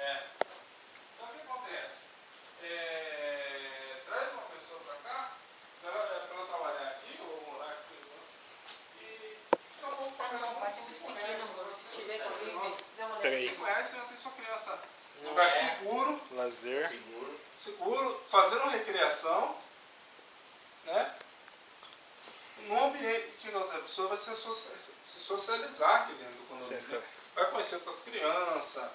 Então o que acontece? Traz uma pessoa para cá, para ela trabalhar aqui ou morar aqui. E fica bom para cada um. Se tiver comigo, dá uma olhada. Você conhece, você não tem sua criança. Um lugar seguro, lazer, seguro, fazendo recreação, né? Num ambiente que a pessoa vai se socializar aqui dentro do condomínio. Vai conhecer com as crianças,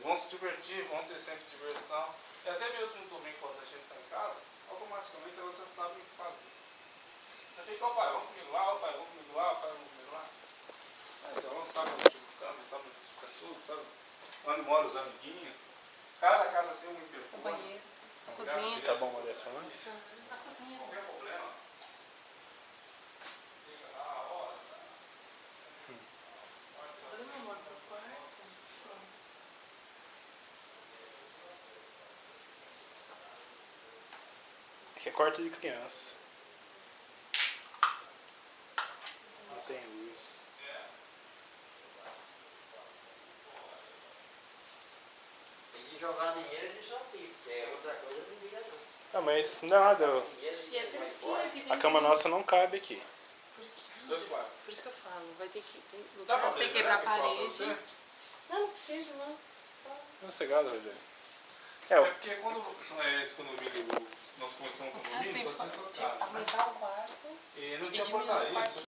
vão se divertir, vão ter sempre diversão. E até mesmo no domingo, quando a gente está em casa, automaticamente elas já sabem o que fazer. Já fica, ó pai, vamos comigo lá, ó pai, vamos comigo lá, ó pai, vamos comigo lá. Mas elas sabem onde fica o câmbio, sabem onde fica tudo, sabe? Onde moram os amiguinhos. Cada casa tem um interfone. O banheiro, a cozinha. Tá bom, olha só antes. A cozinha. Qualquer problema. Liga lá, a hora. Olha meu amor, pro quarto. Pronto. Aqui é quarto de criança. Não tem luz. Tem que jogar dinheiro de só pico, porque outra coisa não vira não. Ah, mas não dá nada. E é fresquinho aqui. A cama nossa não cabe aqui. Por isso que eu falo, vai ter que. Tem Dá pra lugares, tem que ver, quebrar a né, que fala pra parede. você? Não precisa, não. Não cegado, Rogério. É porque quando nós começamos com o condomínio, só tinha essas casas. Aumentar o quarto. E não E tinha diminuir o portaria. quarto.